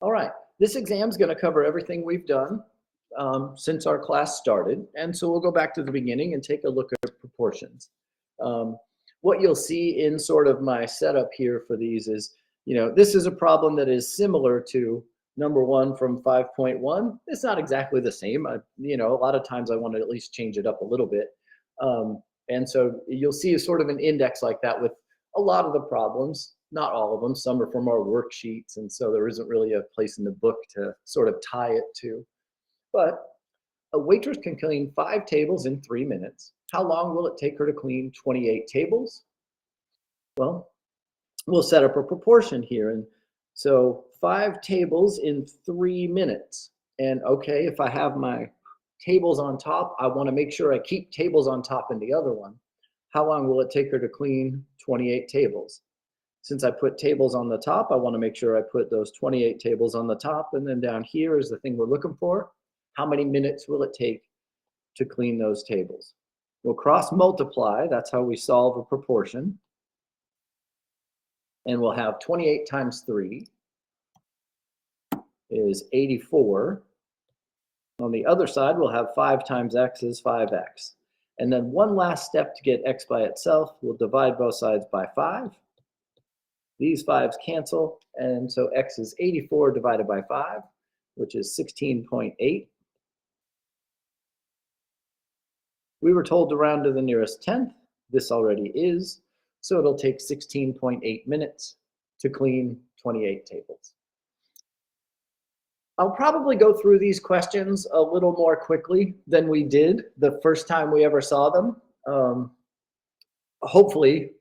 All right, this exam is going to cover everything we've done since our class started. And so we'll go back to the beginning and take a look at proportions. Um, what you'll see in sort of my setup here for these is, this is a problem that is similar to number one from 5.1. It's not exactly the same. A lot of times I want to at least change it up a little bit. And so you'll see a sort of an index like that with a lot of the problems, not all of them. Some are from our worksheets, and so there isn't really a place in the book to sort of tie it to. But a waitress can clean 5 tables in 3 minutes. How long will it take her to clean 28 tables? Well, we'll set up a proportion here. And so 5 tables in 3 minutes. And okay, if I have my tables on top, I want to make sure I keep tables on top in the other one. How long will it take her to clean 28 tables? Since I put tables on the top, I want to make sure I put those 28 tables on the top. And then down here is the thing we're looking for. How many minutes will it take to clean those tables? We'll cross multiply. That's how we solve a proportion. And we'll have 28 times 3 is 84. On the other side, we'll have 5 times x is 5x. And then one last step to get x by itself, we'll divide both sides by 5. These 5's cancel, and so x is 84 divided by 5, which is 16.8. We were told to round to the nearest tenth. This already is, so it'll take 16.8 minutes to clean 28 tables. I'll probably go through these questions a little more quickly than we did the first time we ever saw them. Hopefully,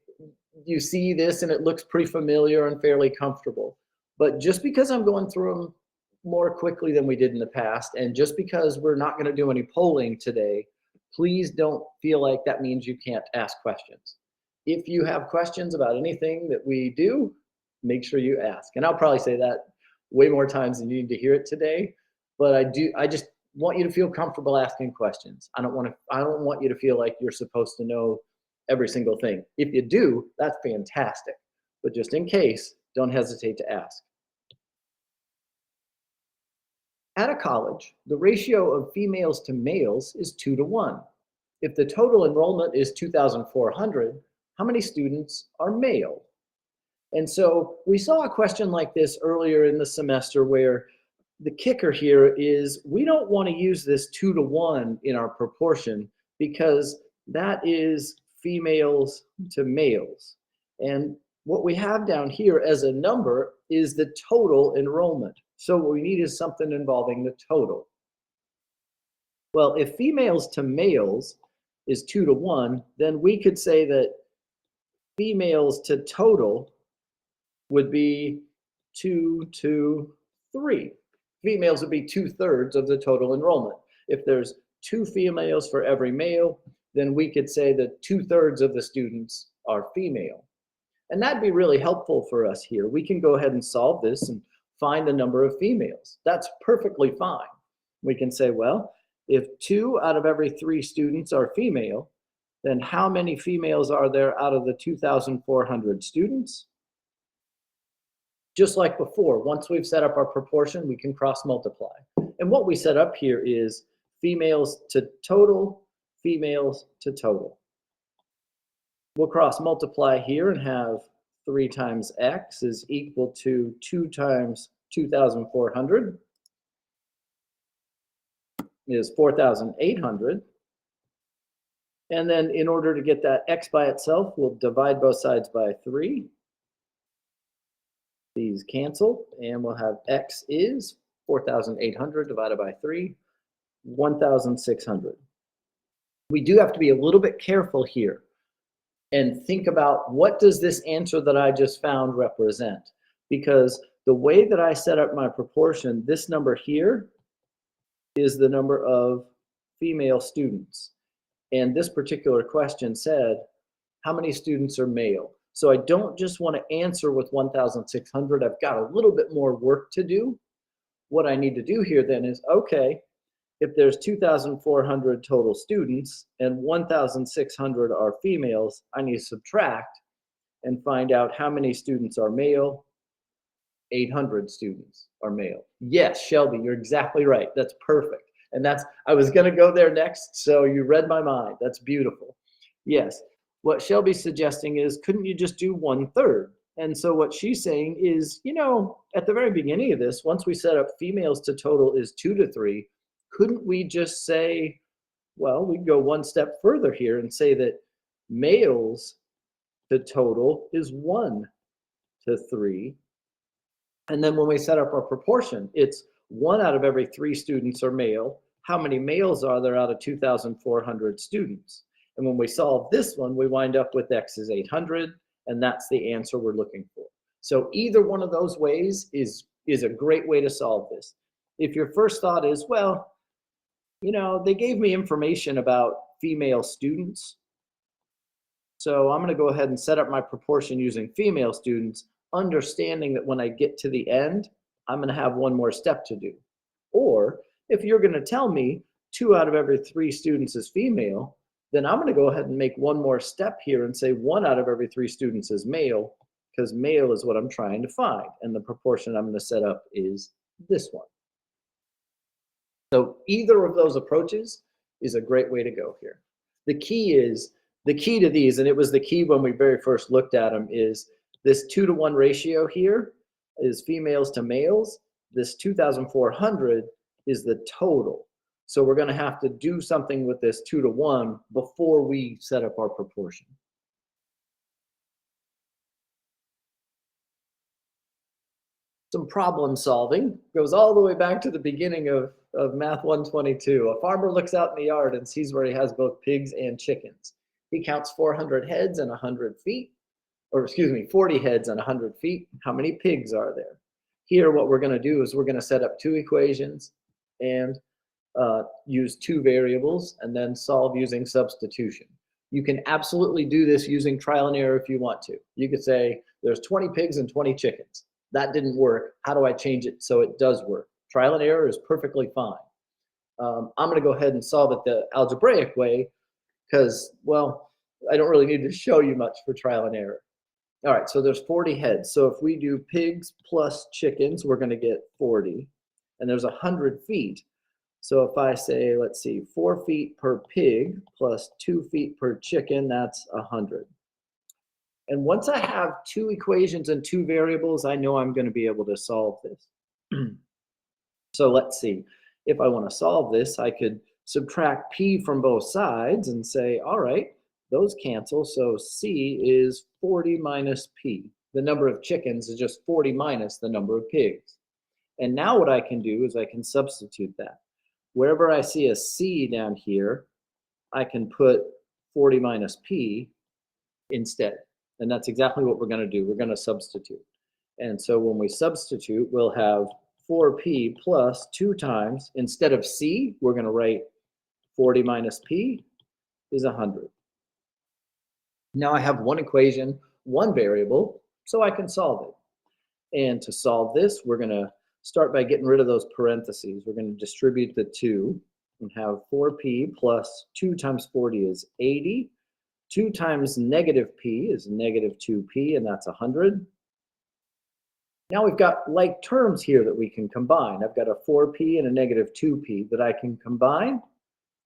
you see this and it looks pretty familiar and fairly comfortable. But just because I'm going through them more quickly than we did in the past, and just because we're not going to do any polling today, please don't feel like that means you can't ask questions. If you have questions about anything that we do, make sure you ask. And I'll probably say that way more times than you need to hear it today. But I just want you to feel comfortable asking questions. I don't want you to feel like you're supposed to know every single thing. If you do, that's fantastic. But just in case, don't hesitate to ask. At a college, the ratio of females to males is 2 to 1. If the total enrollment is 2,400, how many students are male? And so we saw a question like this earlier in the semester where the kicker here is we don't want to use this 2 to 1 in our proportion because that is females to males. And what we have down here as a number is the total enrollment. So what we need is something involving the total. Well, if females to males is 2 to 1, then we could say that females to total would be 2 to 3. Females would be 2/3 of the total enrollment. If there's 2 females for every male, then we could say that 2/3 of the students are female. And that'd be really helpful for us here. We can go ahead and solve this and find the number of females. That's perfectly fine. We can say, well, if 2 out of every 3 students are female, then how many females are there out of the 2,400 students? Just like before, once we've set up our proportion, we can cross multiply. And what we set up here is females to total, females to total. We'll cross multiply here and have 3 times x is equal to 2 times 2,400 is 4,800. And then in order to get that x by itself, we'll divide both sides by 3. These cancel, and we'll have x is 4,800 divided by 3, 1,600. We do have to be a little bit careful here and think about what does this answer that I just found represent? Because the way that I set up my proportion, this number here is the number of female students. And this particular question said, how many students are male? So I don't just want to answer with 1,600. I've got a little bit more work to do. What I need to do here then is, okay, if there's 2,400 total students and 1,600 are females, I need to subtract and find out how many students are male 800 students are male. Yes, Shelby, you're exactly right. That's perfect. And I was going to go there next, so you read my mind. That's beautiful. Yes. What Shelby's suggesting is, couldn't you just do 1/3? And so what she's saying is, at the very beginning of this, once we set up females to total is 2 to 3, couldn't we just say, well, we can go one step further here and say that males to total is 1 to 3. And then when we set up our proportion, it's 1 out of every 3 students are male. How many males are there out of 2,400 students? And when we solve this one, we wind up with x is 800, and that's the answer we're looking for. So either one of those ways is a great way to solve this. If your first thought is, well, they gave me information about female students, so I'm going to go ahead and set up my proportion using female students, understanding that when I get to the end, I'm going to have one more step to do. Or if you're going to tell me 2 out of every 3 students is female, then I'm going to go ahead and make one more step here and say 1 out of every 3 students is male, because male is what I'm trying to find. And the proportion I'm going to set up is this one. So either of those approaches is a great way to go here. The key to these, and it was the key when we very first looked at them, is this 2 to 1 ratio here is females to males. This 2,400 is the total. So we're going to have to do something with this 2 to 1 before we set up our proportion. Some problem solving goes all the way back to the beginning of Math 122. A farmer looks out in the yard and sees where he has both pigs and chickens. He counts 400 heads and 100 feet, or excuse me, 40 heads and 100 feet. How many pigs are there? Here, what we're going to do is we're going to set up 2 equations and use 2 variables and then solve using substitution. You can absolutely do this using trial and error if you want to. You could say there's 20 pigs and 20 chickens. That didn't work. How do I change it so it does work? Trial and error is perfectly fine. I'm going to go ahead and solve it the algebraic way because, well, I don't really need to show you much for trial and error. All right, so there's 40 heads. So if we do pigs plus chickens, we're going to get 40. And there's 100 feet. So if I say, let's see, 4 feet per pig plus 2 feet per chicken, that's 100. And once I have 2 equations and 2 variables, I know I'm going to be able to solve this. So let's see. If I want to solve this, I could subtract p from both sides and say, all right, those cancel. So c is 40 minus p. The number of chickens is just 40 minus the number of pigs. And now what I can do is I can substitute that. Wherever I see a c down here, I can put 40 minus p instead. And that's exactly what we're going to do. We're going to substitute. And so when we substitute, we'll have 4p plus 2 times, instead of c, we're going to write 40 minus p is 100. Now I have one equation, one variable, so I can solve it. And to solve this, we're going to start by getting rid of those parentheses. We're going to distribute the 2 and have 4p plus 2 times 40 is 80. 2 times negative p is negative 2p, and that's 100. Now we've got like terms here that we can combine. I've got a 4p and a negative 2p that I can combine.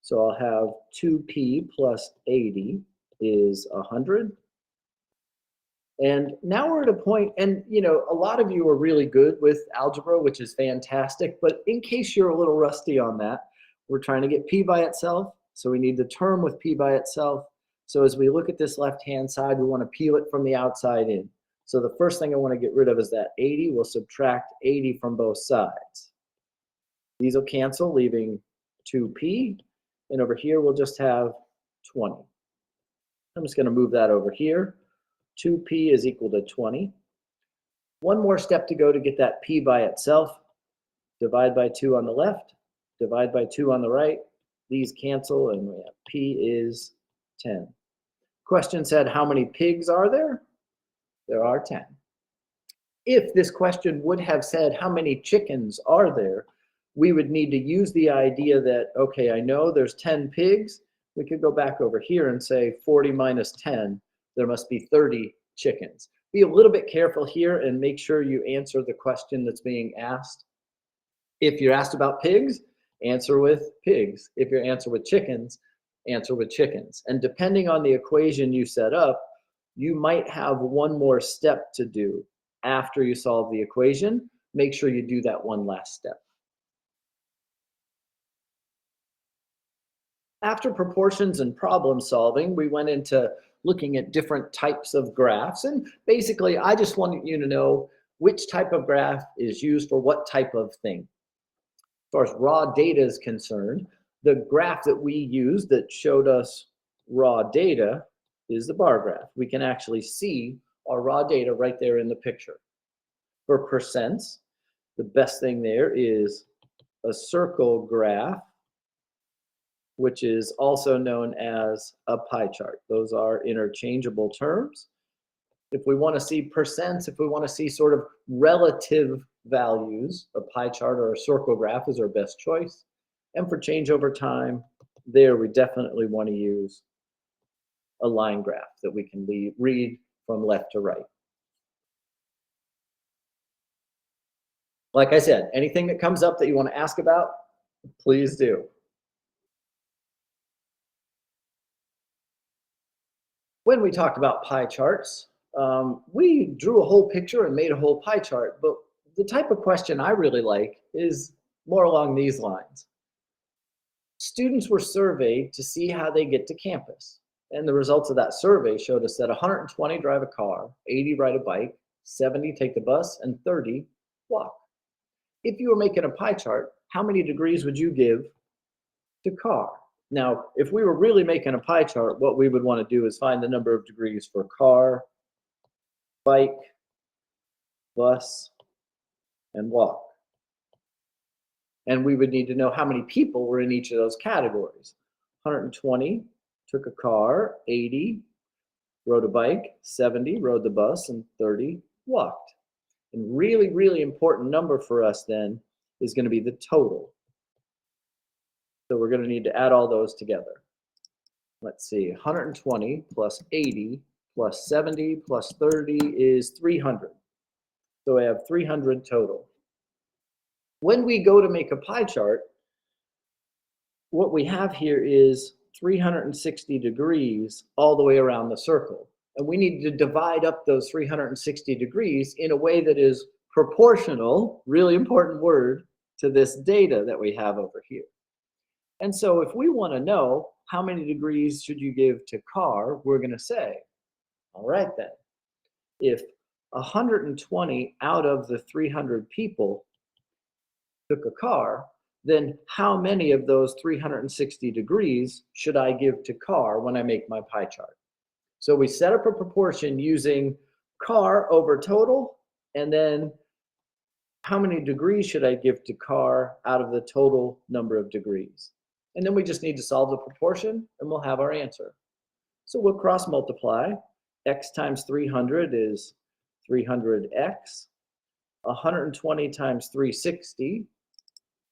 So I'll have 2p plus 80 is 100. And now we're at a point, and a lot of you are really good with algebra, which is fantastic, but in case you're a little rusty on that, we're trying to get p by itself, so we need the term with p by itself. So as we look at this left-hand side, we want to peel it from the outside in. So the first thing I want to get rid of is that 80. We'll subtract 80 from both sides. These will cancel, leaving 2p. And over here, we'll just have 20. I'm just going to move that over here. 2p is equal to 20. One more step to go to get that p by itself. Divide by 2 on the left. Divide by 2 on the right. These cancel, and we have p is 10. Question said, how many pigs are there? There are 10. If this question would have said, how many chickens are there? We would need to use the idea that, okay, I know there's 10 pigs. We could go back over here and say 40 minus 10, there must be 30 chickens. Be a little bit careful here and make sure you answer the question that's being asked. If you're asked about pigs, answer with pigs. If you're answer with chickens, answer with chickens. And depending on the equation you set up, you might have one more step to do after you solve the equation. Make sure you do that one last step. After proportions and problem solving, we went into looking at different types of graphs. And basically, I just wanted you to know which type of graph is used for what type of thing. As far as raw data is concerned, the graph that we used that showed us raw data is the bar graph. We can actually see our raw data right there in the picture. For percents, the best thing there is a circle graph, which is also known as a pie chart. Those are interchangeable terms. If we want to see percents, if we want to see sort of relative values, a pie chart or a circle graph is our best choice. And for change over time, there we definitely want to use a line graph that we can read from left to right. Like I said, anything that comes up that you want to ask about, please do. When we talked about pie charts, we drew a whole picture and made a whole pie chart, but the type of question I really like is more along these lines. Students were surveyed to see how they get to campus. And the results of that survey showed us that 120 drive a car, 80 ride a bike, 70 take the bus, and 30 walk. If you were making a pie chart, how many degrees would you give to car? Now, if we were really making a pie chart, what we would want to do is find the number of degrees for car, bike, bus, and walk. And we would need to know how many people were in each of those categories. 120 took a car, 80 rode a bike, 70 rode the bus, and 30 walked. And really, really important number for us then is going to be the total. So we're going to need to add all those together. Let's see, 120 plus 80 plus 70 plus 30 is 300. So I have 300 total. When we go to make a pie chart, what we have here is 360 degrees all the way around the circle. And we need to divide up those 360 degrees in a way that is proportional, really important word, to this data that we have over here. And so if we want to know how many degrees should you give to car, we're going to say, all right then, if 120 out of the 300 people took a car, then how many of those 360 degrees should I give to car when I make my pie chart? So we set up a proportion using car over total, and then how many degrees should I give to car out of the total number of degrees? And then we just need to solve the proportion, and we'll have our answer. So we'll cross multiply. X times 300 is 300x. 120 times 360,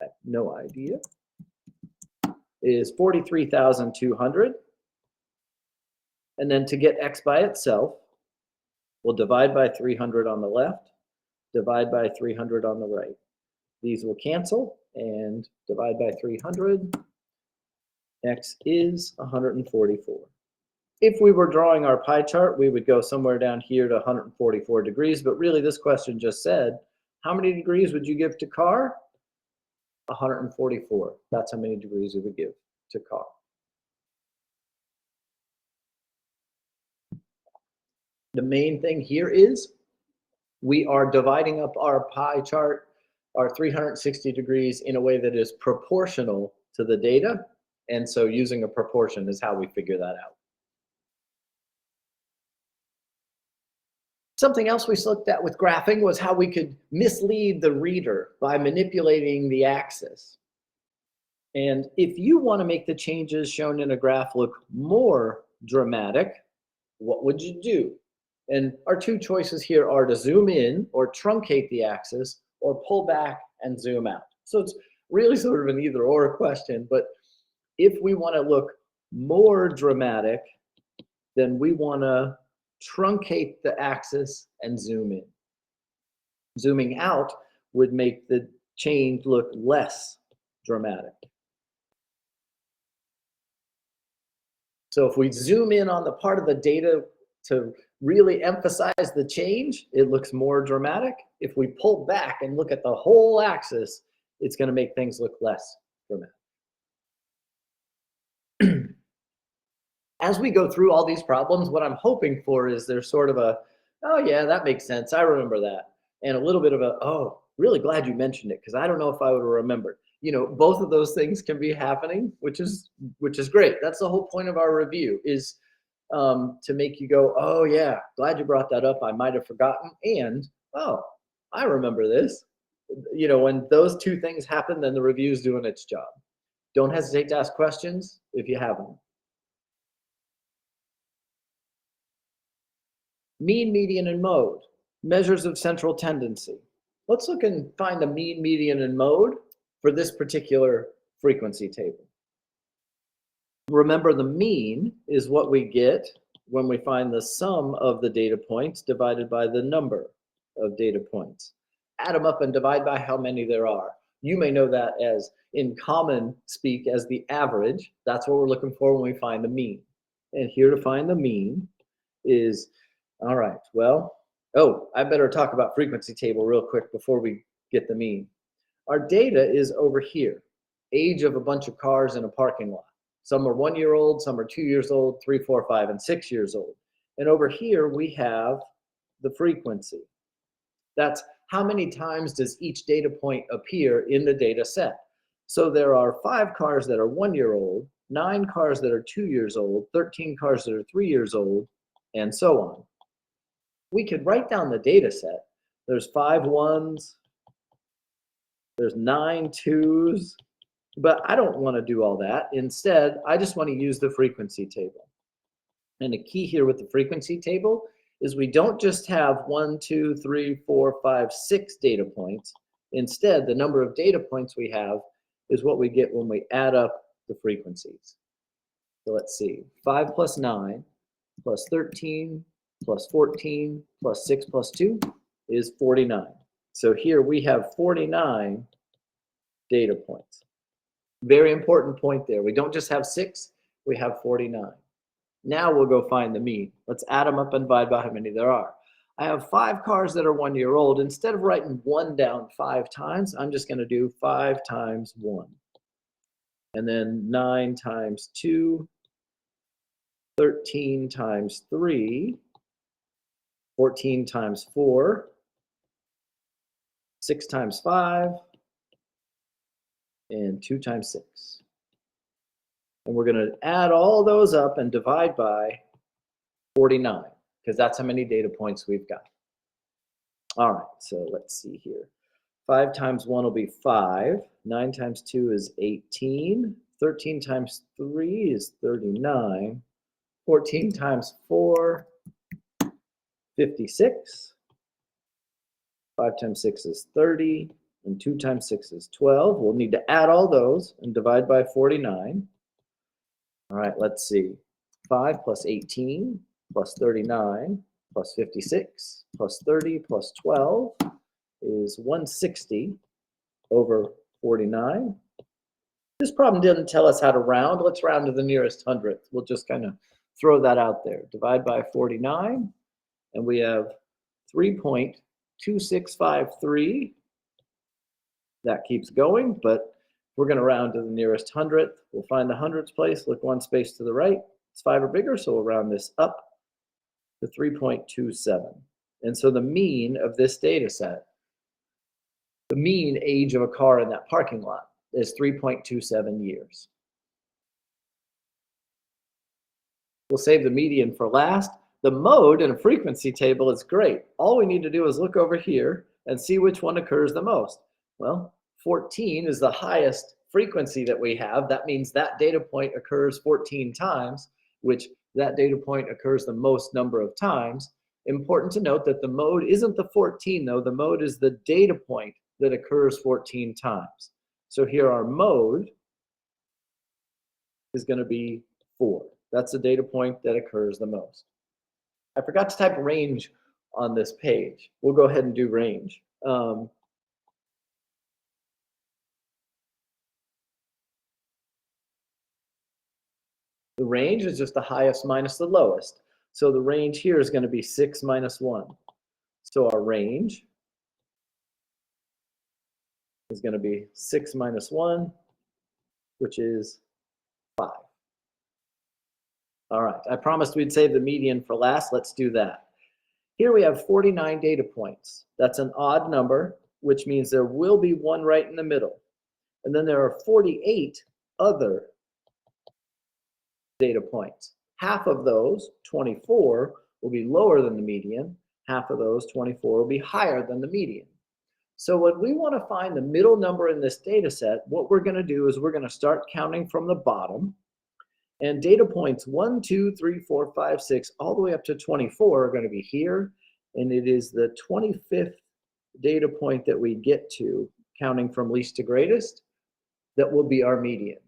I have no idea, is 43,200. And then to get x by itself, we'll divide by 300 on the left, divide by 300 on the right. These will cancel and divide by 300. X is 144. If we were drawing our pie chart, we would go somewhere down here to 144 degrees, but really this question just said, how many degrees would you give to car? 144. That's how many degrees we would give to car. The main thing here is we are dividing up our pie chart, our 360 degrees, in a way that is proportional to the data. And so using a proportion is how we figure that out. Something else we looked at with graphing was how we could mislead the reader by manipulating the axis. And if you want to make the changes shown in a graph look more dramatic, what would you do? And our two choices here are to zoom in or truncate the axis, or pull back and zoom out. So it's really sort of an either or question, but if we want to look more dramatic, then we want to truncate the axis and zoom in. Zooming out would make the change look less dramatic. So if we zoom in on the part of the data to really emphasize the change, it looks more dramatic. If we pull back and look at the whole axis, it's going to make things look less dramatic. As we go through all these problems, what I'm hoping for is there's sort of a, oh yeah, that makes sense, I remember that. And a little bit of a, oh, really glad you mentioned it, because I don't know if I would have remembered. You know, both of those things can be happening, which is great. That's the whole point of our review, is to make you go, oh yeah, glad you brought that up, I might have forgotten, and oh, I remember this. You know, when those two things happen, then the review is doing its job. Don't hesitate to ask questions if you have them. Mean, median, and mode, measures of central tendency. Let's look and find the mean, median, and mode for this particular frequency table. Remember, the mean is what we get when we find the sum of the data points divided by the number of data points. Add them up and divide by how many there are. You may know that as, in common speak, as the average. That's what we're looking for when we find the mean. And here to find the mean is, all right, well, oh, I better talk about frequency table real quick before we get the mean. Our data is over here, age of a bunch of cars in a parking lot. Some are 1 year old, some are 2 years old, 3, 4, 5, and 6 years old. And over here we have the frequency. That's how many times does each data point appear in the data set. So there are 5 cars that are 1 year old, 9 cars that are 2 years old, 13 cars that are 3 years old, and so on. We could write down the data set. There's 5 ones, there's 9 twos, but I don't want to do all that. Instead, I just want to use the frequency table. And the key here with the frequency table is we don't just have 1, 2, 3, 4, 5, 6 data points. Instead, the number of data points we have is what we get when we add up the frequencies. So let's see, 5 plus 9 plus 13 plus 14 plus 6 plus 2 is 49. So here we have 49 data points. Very important point there. We don't just have 6, we have 49. Now we'll go find the mean. Let's add them up and divide by how many there are. I have 5 cars that are 1 year old. Instead of writing 1 down 5 times, I'm just going to do 5 times 1. And then 9 times 2, 13 times 3, 14 times 4, 6 times 5, and 2 times 6. And we're going to add all those up and divide by 49, because that's how many data points we've got. All right, so let's see here. 5 times 1 will be 5. 9 times 2 is 18. 13 times 3 is 39. 14 times 4, 56. 5 times 6 is 30. And 2 times 6 is 12. We'll need to add all those and divide by 49. All right, let's see. 5 plus 18 plus 39 plus 56 plus 30 plus 12 is 160 over 49. This problem didn't tell us how to round. Let's round to the nearest hundredth. We'll just kind of throw that out there. Divide by 49, and we have 3.2653. That keeps going, but we're going to round to the nearest hundredth. We'll find the hundredths place, look one space to the right. It's 5 or bigger, so we'll round this up to 3.27. And so the mean of this data set, the mean age of a car in that parking lot, is 3.27 years. We'll save the median for last. The mode in a frequency table is great. All we need to do is look over here and see which one occurs the most. Well, 14 is the highest frequency that we have. That means that data point occurs 14 times, which that data point occurs the most number of times. Important to note that the mode isn't the 14 though. The mode is the data point that occurs 14 times. So here our mode is going to be 4. That's the data point that occurs the most. I forgot to type range on this page. We'll go ahead and do range. The range is just the highest minus the lowest. So the range here is going to be 6 minus 1. So our range is going to be 6 minus 1, which is 5. All right, I promised we'd save the median for last. Let's do that. Here we have 49 data points. That's an odd number, which means there will be one right in the middle. And then there are 48 other data points. Half of those, 24, will be lower than the median. Half of those, 24, will be higher than the median. So when we want to find the middle number in this data set, what we're going to do is we're going to start counting from the bottom. And data points 1, 2, 3, 4, 5, 6, all the way up to 24 are going to be here. And it is the 25th data point that we get to, counting from least to greatest, that will be our median.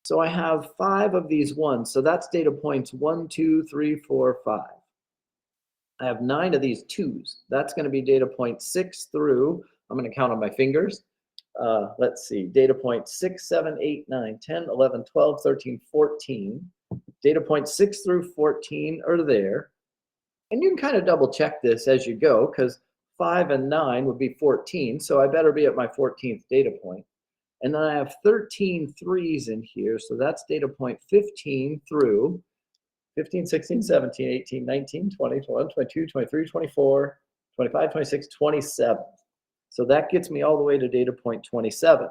So I have 5 of these ones. So that's data points 1, 2, 3, 4, 5. I have 9 of these 2s. That's going to be data point 6 through, I'm going to count on my fingers. Let's see, data point 6, 7, 8, 9, 10, 11, 12, 13, 14. Data point 6 through 14 are there. And you can kind of double check this as you go, because 5 and 9 would be 14. So I better be at my 14th data point. And then I have 13 3s in here. So that's data point 15 through 15, 16, 17, 18, 19, 20, 21, 22, 23, 24, 25, 26, 27. So that gets me all the way to data point 27.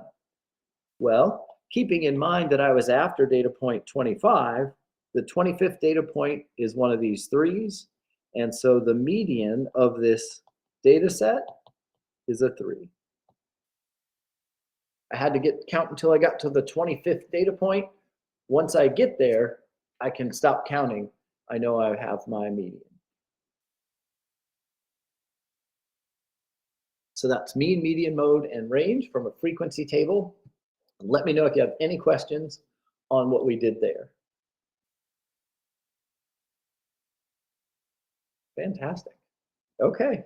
Well, keeping in mind that I was after data point 25, the 25th data point is one of these 3s. And so the median of this data set is a 3. I had to count until I got to the 25th data point. Once I get there, I can stop counting. I know I have my median. So that's mean, median, mode, and range from a frequency table. Let me know if you have any questions on what we did there. Fantastic. Okay.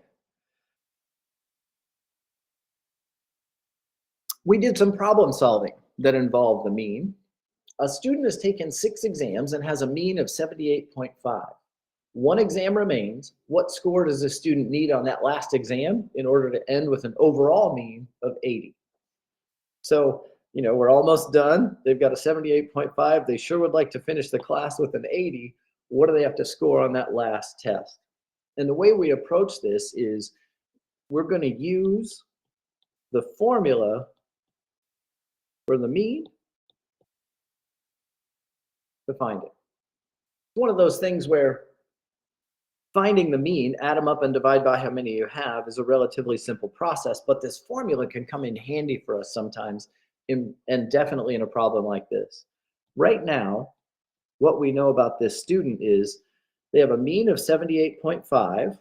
We did some problem solving that involved the mean. A student has taken 6 exams and has a mean of 78.5. One exam remains. What score does the student need on that last exam in order to end with an overall mean of 80? So, we're almost done. They've got a 78.5. They sure would like to finish the class with an 80. What do they have to score on that last test? And the way we approach this is we're going to use the formula for the mean to find it. It's one of those things where finding the mean, add them up and divide by how many you have, is a relatively simple process, but this formula can come in handy for us sometimes, and definitely in a problem like this. Right now, what we know about this student is they have a mean of 78.5,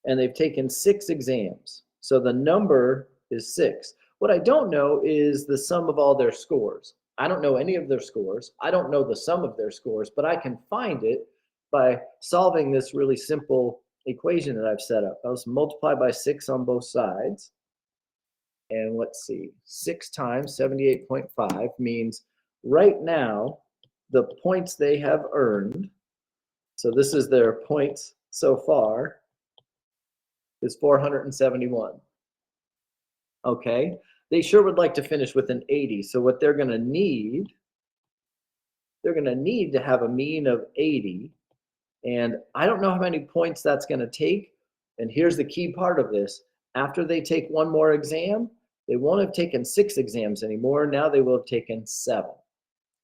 and they've taken 6 exams. So the number is 6. What I don't know is the sum of all their scores. I don't know any of their scores. I don't know the sum of their scores, but I can find it by solving this really simple equation that I've set up. I'll just multiply by 6 on both sides. And let's see, 6 times 78.5 means right now, the points they have earned, so this is their points so far, is 471. Okay, they sure would like to finish with an 80. So what they're going to need to have a mean of 80. And I don't know how many points that's going to take. And here's the key part of this. After they take one more exam, they won't have taken 6 exams anymore. Now they will have taken 7.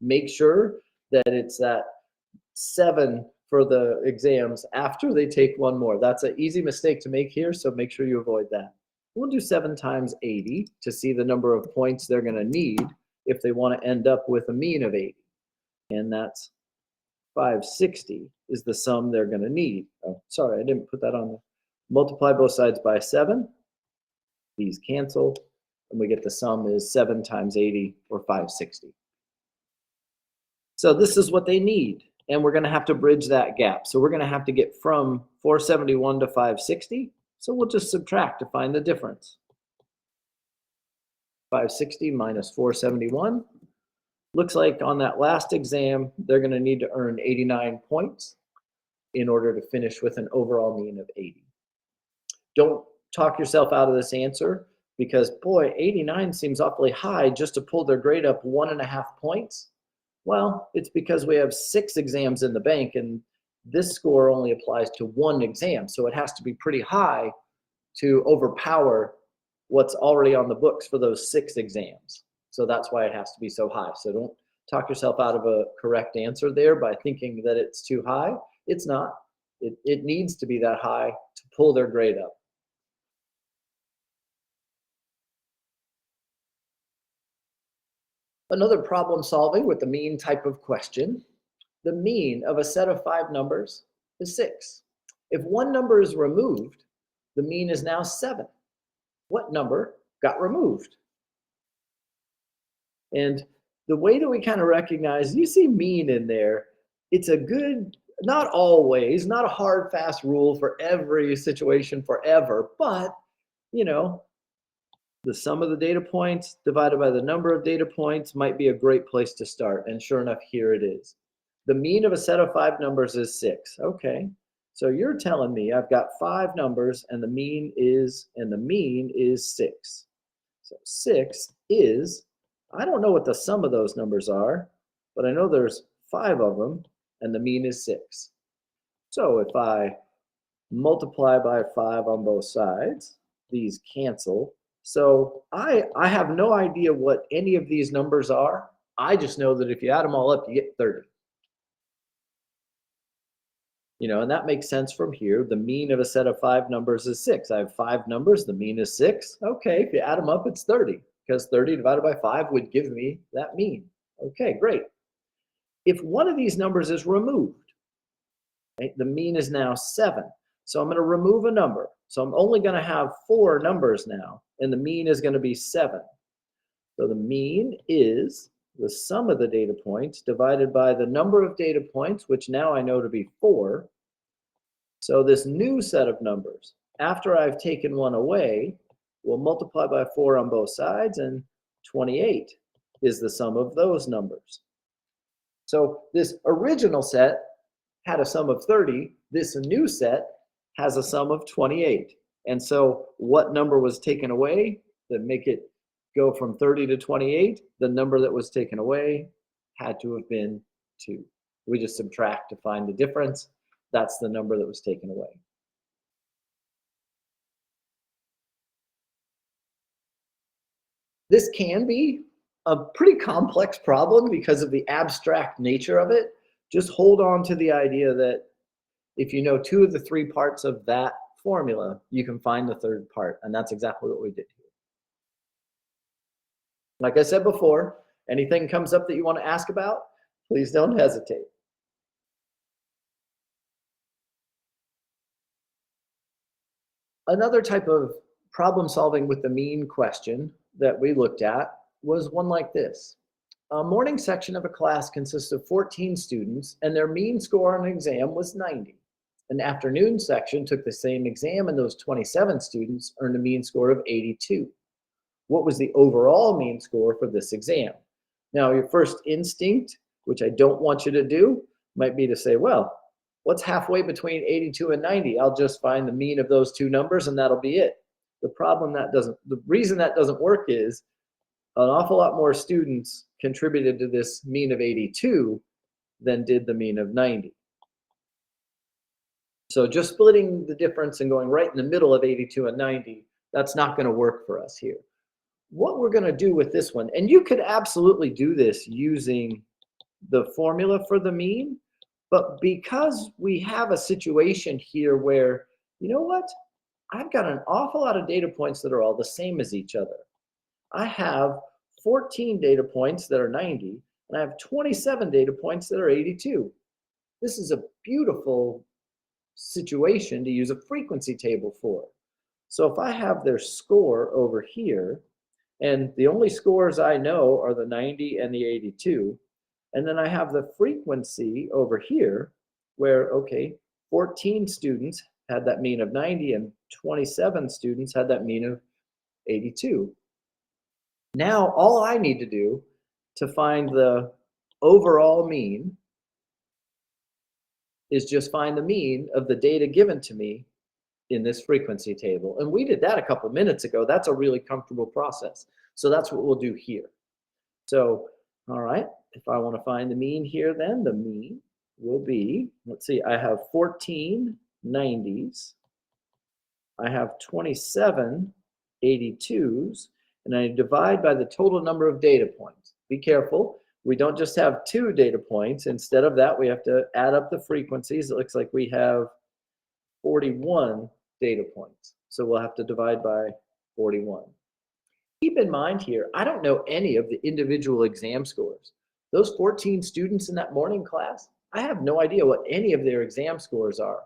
Make sure that it's that 7 for the exams after they take one more. That's an easy mistake to make here, so make sure you avoid that. We'll do 7 times 80 to see the number of points they're going to need if they want to end up with a mean of 80. And that's 560 is the sum they're going to need. Oh, sorry, I didn't put that on there. Multiply both sides by 7. These cancel, and we get the sum is 7 times 80, or 560. So this is what they need. and we're going to have to bridge that gap. So we're going to have to get from 471 to 560. So we'll just subtract to find the difference. 560 minus 471. Looks like on that last exam, they're going to need to earn 89 points in order to finish with an overall mean of 80. Don't talk yourself out of this answer because, boy, 89 seems awfully high just to pull their grade up 1.5 points. Well, it's because we have 6 exams in the bank and this score only applies to 1 exam. So it has to be pretty high to overpower what's already on the books for those 6 exams. So that's why it has to be so high. So don't talk yourself out of a correct answer there by thinking that it's too high. It's not. It needs to be that high to pull their grade up. Another problem solving with the mean type of question. The mean of a set of 5 numbers is 6. If one number is removed, the mean is now 7. What number got removed? And the way that we kind of recognize, you see mean in there, it's a good, not always, not a hard, fast rule for every situation forever, but, you know, the sum of the data points divided by the number of data points might be a great place to start. And sure enough, here it is. The mean of a set of 5 numbers is 6. Okay, so you're telling me I've got 5 numbers and the mean is 6. So 6 is, I don't know what the sum of those numbers are, but I know there's 5 of them and the mean is 6. So if I multiply by 5 on both sides, these cancel. So I have no idea what any of these numbers are. I just know that if you add them all up, you get 30. And that makes sense from here. The mean of a set of 5 numbers is 6. I have 5 numbers, the mean is 6. Okay, if you add them up, it's 30, because 30 divided by 5 would give me that mean. Okay, great. If one of these numbers is removed, right, the mean is now 7. So I'm going to remove a number. So I'm only going to have 4 numbers now, and the mean is going to be 7. So the mean is the sum of the data points divided by the number of data points, which now I know to be 4. So this new set of numbers, after I've taken one away, will multiply by 4 on both sides, and 28 is the sum of those numbers. So this original set had a sum of 30. This new set has a sum of 28. And so what number was taken away that make it go from 30 to 28? The number that was taken away had to have been 2. We just subtract to find the difference. That's the number that was taken away. This can be a pretty complex problem because of the abstract nature of it. Just hold on to the idea that if you know 2 of the 3 parts of that formula, you can find the 3rd part. And that's exactly what we did here. Like I said before, anything comes up that you want to ask about, please don't hesitate. Another type of problem solving with the mean question that we looked at was one like this. A morning section of a class consists of 14 students, and their mean score on an exam was 90. An afternoon section took the same exam, and those 27 students earned a mean score of 82. What was the overall mean score for this exam? Now, your first instinct, which I don't want you to do, might be to say, well, what's halfway between 82 and 90? I'll just find the mean of those 2 numbers and that'll be it. The reason that doesn't work is an awful lot more students contributed to this mean of 82 than did the mean of 90. So just splitting the difference and going right in the middle of 82 and 90, that's not going to work for us here. What we're going to do with this one, and you could absolutely do this using the formula for the mean, but because we have a situation here where, you know what, I've got an awful lot of data points that are all the same as each other. I have 14 data points that are 90, and I have 27 data points that are 82. This is a beautiful situation to use a frequency table for. So if I have their score over here, and the only scores I know are the 90 and the 82, And then I have the frequency over here where, okay, 14 students had that mean of 90 and 27 students had that mean of 82. Now, all I need to do to find the overall mean is just find the mean of the data given to me in this frequency table. And we did that a couple minutes ago. That's a really comfortable process. So that's what we'll do here. So, all right, if I want to find the mean here, then the mean will be, let's see, I have 14 90s. I have 27 82s, and I divide by the total number of data points. Be careful. We don't just have 2 data points. Instead of that, we have to add up the frequencies. It looks like we have 41 data points. So we'll have to divide by 41. Keep in mind here, I don't know any of the individual exam scores. Those 14 students in that morning class, I have no idea what any of their exam scores are.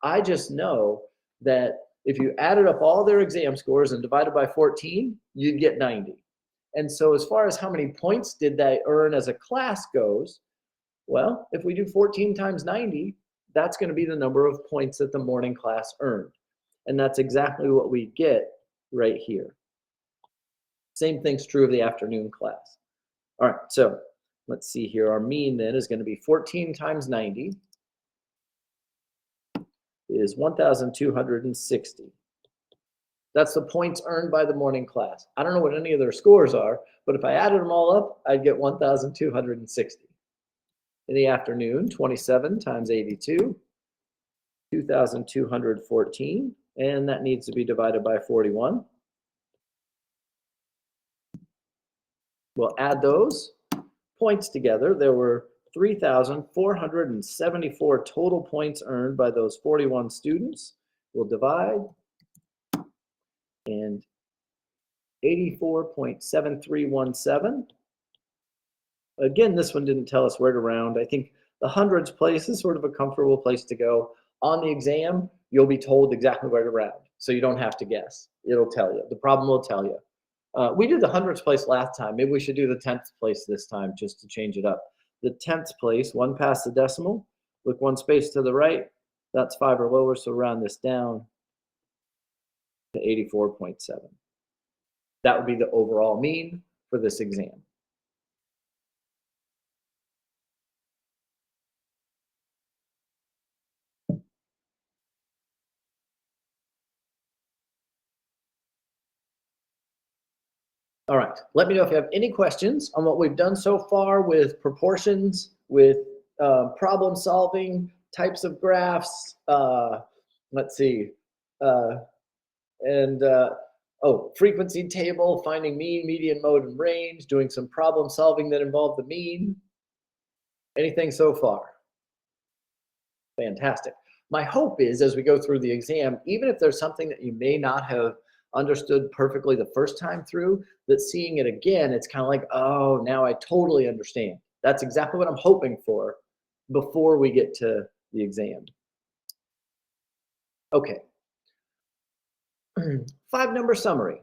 I just know that if you added up all their exam scores and divided by 14, you'd get 90. And so as far as how many points did they earn as a class goes, well, if we do 14 times 90, that's going to be the number of points that the morning class earned. And that's exactly what we get right here. Same thing's true of the afternoon class. All right, so let's see here. Our mean then is going to be 14 times 90 is 1,260. That's the points earned by the morning class. I don't know what any of their scores are, but if I added them all up, I'd get 1,260. In the afternoon, 27 times 82, 2,214, and that needs to be divided by 41. We'll add those points together. There were 3,474 total points earned by those 41 students. We'll divide, and 84.7317. Again, this one didn't tell us where to round. I think the hundreds place is sort of a comfortable place to go. On the exam, you'll be told exactly where to round, so you don't have to guess. It'll tell you. The problem will tell you. We did the hundreds place last time. Maybe we should do the 10th place this time just to change it up. The 10th place, one past the decimal. Look one space to the right. That's 5 or lower, so round this down to 84.7. That would be the overall mean for this exam. All right, let me know if you have any questions on what we've done so far with proportions, with problem solving, types of graphs, let's see, frequency table, finding mean, median, mode, and range, doing some problem solving that involved the mean. Anything so far? Fantastic. My hope is as we go through the exam, even if there's something that you may not have understood perfectly the first time through, that seeing it again, it's kind of like, oh, now I totally understand. That's exactly what I'm hoping for before we get to the exam. Okay. 5-number summary.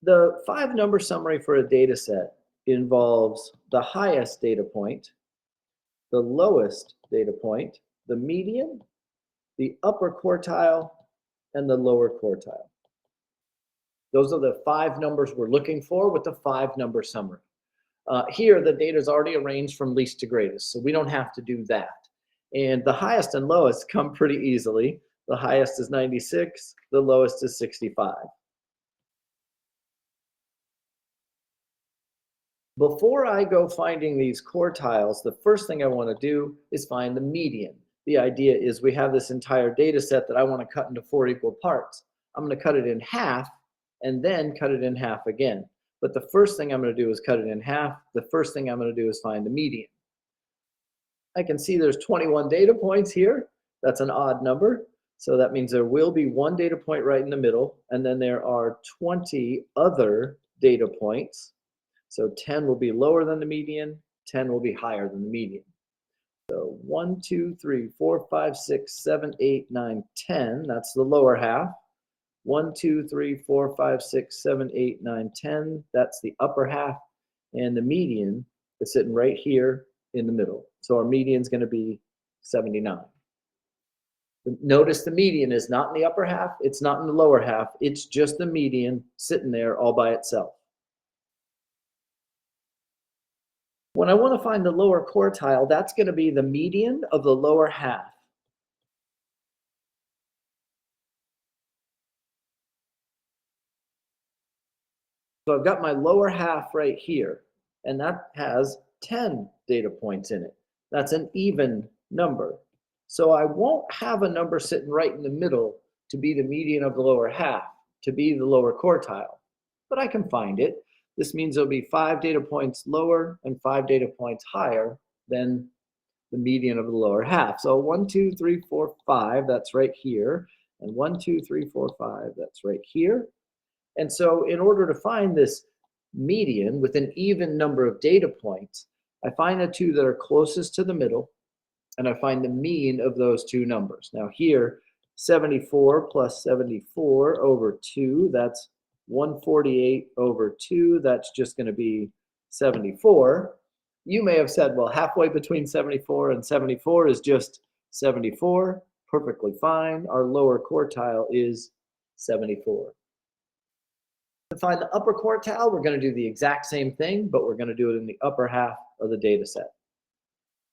The 5-number summary for a data set involves the highest data point, the lowest data point, the median, the upper quartile, and the lower quartile. Those are the 5 numbers we're looking for with the 5-number summary. Here, the data is already arranged from least to greatest, so we don't have to do that. And the highest and lowest come pretty easily. The highest is 96, the lowest is 65. Before I go finding these quartiles, the first thing I want to do is find the median. The idea is we have this entire data set that I want to cut into 4 equal parts. I'm going to cut it in half and then cut it in half again. But the first thing I'm going to do is cut it in half. The first thing I'm going to do is find the median. I can see there's 21 data points here. That's an odd number. So that means there will be 1 data point right in the middle, and then there are 20 other data points. So 10 will be lower than the median, 10 will be higher than the median. So 1, 2, 3, 4, 5, 6, 7, 8, 9, 10. That's the lower half. 1, 2, 3, 4, 5, 6, 7, 8, 9, 10. That's the upper half. And the median is sitting right here in the middle. So our median is going to be 79. Notice the median is not in the upper half, it's not in the lower half, it's just the median sitting there all by itself. When I want to find the lower quartile, that's going to be the median of the lower half. So I've got my lower half right here, and that has 10 data points in it. That's an even number. So I won't have a number sitting right in the middle to be the median of the lower half, to be the lower quartile, but I can find it. This means there'll be 5 data points lower and 5 data points higher than the median of the lower half. So 1, 2, 3, 4, 5, that's right here. And 1, 2, 3, 4, 5, that's right here. And so in order to find this median with an even number of data points, I find the two that are closest to the middle, and I find the mean of those two numbers. Now here, 74 plus 74 over 2, that's 148 over 2, that's just going to be 74. You may have said, well, halfway between 74 and 74 is just 74. Perfectly fine. Our lower quartile is 74. To find the upper quartile, we're going to do the exact same thing, but we're going to do it in the upper half of the data set.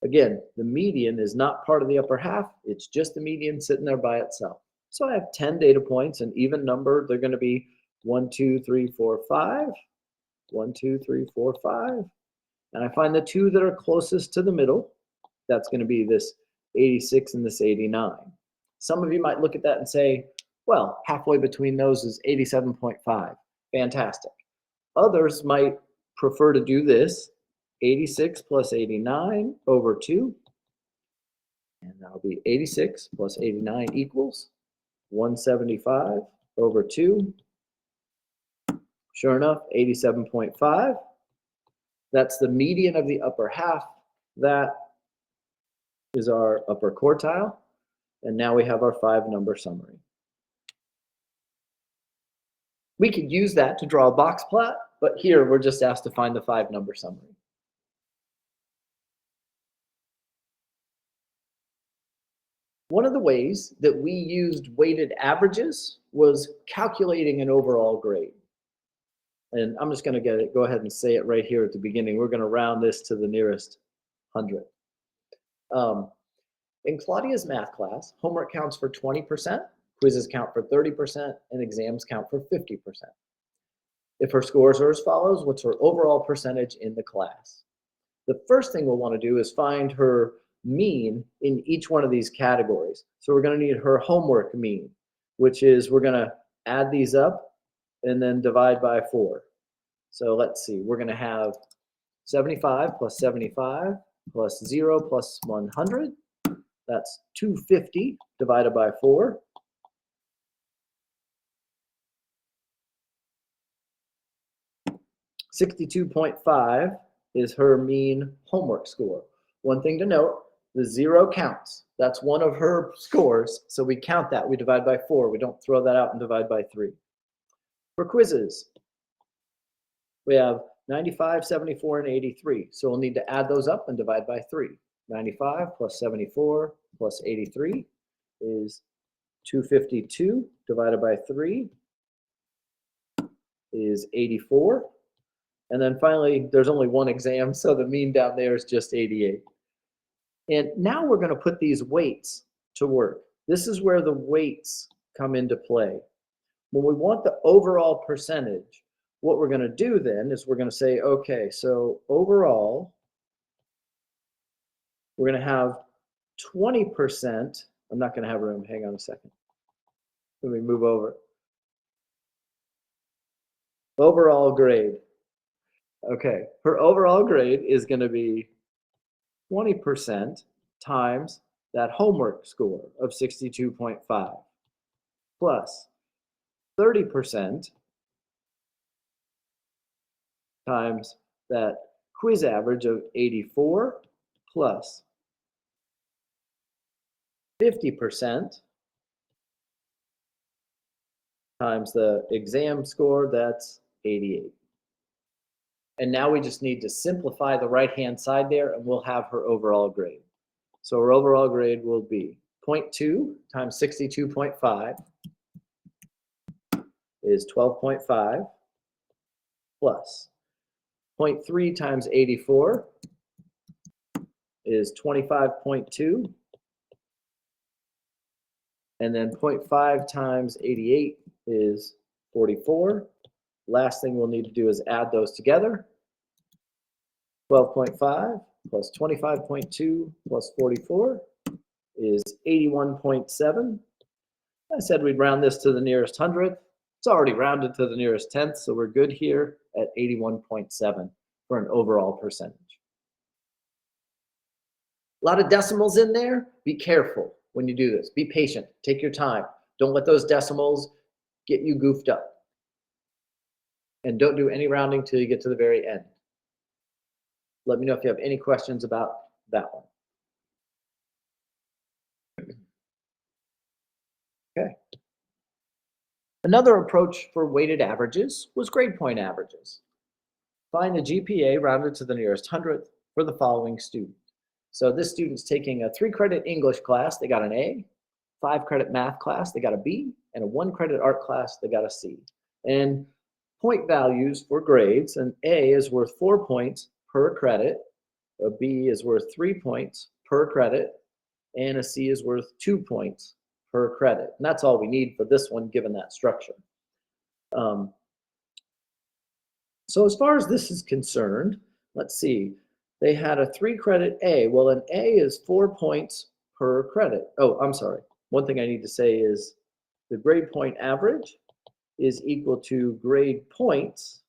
Again, the median is not part of the upper half. It's just the median sitting there by itself. So I have 10 data points, an even number. They're going to be 1, 2, 3, 4, 5. 1, 2, 3, 4, 5. And I find the two that are closest to the middle. That's going to be this 86 and this 89. Some of you might look at that and say, well, halfway between those is 87.5. Fantastic. Others might prefer to do this, 86 plus 89 over 2. And that'll be 86 plus 89 equals 175 over 2. Sure enough, 87.5. That's the median of the upper half. That is our upper quartile. And now we have our 5-number summary. We could use that to draw a box plot, but here we're just asked to find the 5-number summary. One of the ways that we used weighted averages was calculating an overall grade. And I'm just going to go ahead and say it right here at the beginning. We're going to round this to the nearest 100. In Claudia's math class, homework counts for 20%, quizzes count for 30%, and exams count for 50%. If her scores are as follows, what's her overall percentage in the class? The first thing we'll want to do is find her mean in each one of these categories. So we're going to need her homework mean, which is we're going to add these up and then divide by 4. So let's see, we're going to have 75 plus 75 plus 0 plus 100. That's 250 divided by 4. .5 is her mean homework score. One thing to note, the 0 counts. That's one of her scores, so we count that. We divide by 4. We don't throw that out and divide by 3. For quizzes, we have 95, 74, and 83. So we'll need to add those up and divide by 3. 95 plus 74 plus 83 is 252 divided by 3 is 84. And then finally, there's only one exam, so the mean down there is just 88. And now we're going to put these weights to work. This is where the weights come into play. When we want the overall percentage, what we're going to do then is we're going to say, okay, so overall, we're going to have 20%. I'm not going to have room. Hang on a second. Let me move over. Overall grade. Okay, her overall grade is going to be 20% times that homework score of 62.5 plus 30% times that quiz average of 84 plus 50% times the exam score, that's 88. And now we just need to simplify the right-hand side there, and we'll have her overall grade. So her overall grade will be 0.2 times 62.5 is 12.5 plus 0.3 times 84 is 25.2, and then 0.5 times 88 is 44. Last thing we'll need to do is add those together. 12.5 plus 25.2 plus 44 is 81.7. I said we'd round this to the nearest hundredth. It's already rounded to the nearest tenth, so we're good here at 81.7 for an overall percentage. A lot of decimals in there. Be careful when you do this. Be patient. Take your time. Don't let those decimals get you goofed up. And don't do any rounding till you get to the very end. Let me know if you have any questions about that one. Okay. Another approach for weighted averages was grade point averages. Find the GPA rounded to the nearest hundredth for the following student. So this student's taking a 3-credit English class, they got an A, 5-credit math class, they got a B, and a 1-credit art class, they got a C. And point values for grades, an A is worth 4 points per credit, a B is worth 3 points per credit, and a C is worth 2 points per credit. And that's all we need for this one, given that structure. So as far as this is concerned, let's see. They had a 3-credit A. Well, an A is 4 points per credit. Oh, I'm sorry. One thing I need to say is the grade point average is equal to grade points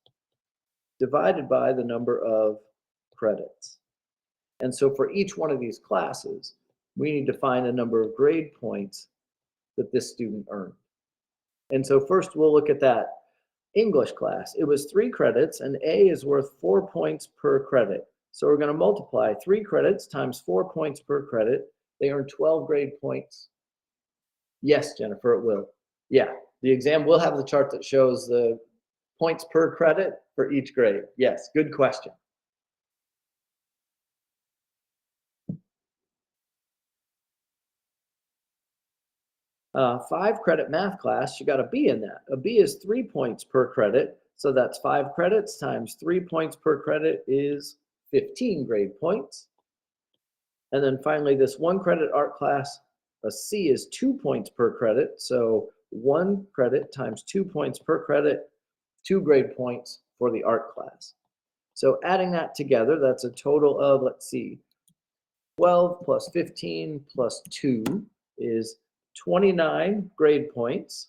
divided by the number of credits. And so for each one of these classes, we need to find the number of grade points that this student earned. And so first we'll look at that English class. It was 3 credits, and A is worth 4 points per credit. So we're going to multiply 3 credits times 4 points per credit. They earn 12 grade points. Yes, Jennifer, it will. Yeah, the exam will have the chart that shows the points per credit for each grade. Yes, good question. Uh, 5-credit math class, you got a B in that. A B is 3 points per credit. So that's 5 credits times 3 points per credit is 15 grade points. And then finally, this 1-credit art class, a C is 2 points per credit. So 1 credit times 2 points per credit, 2 grade points for the art class. So adding that together, that's a total of, let's see, 12 plus 15 plus 2 is 29 grade points.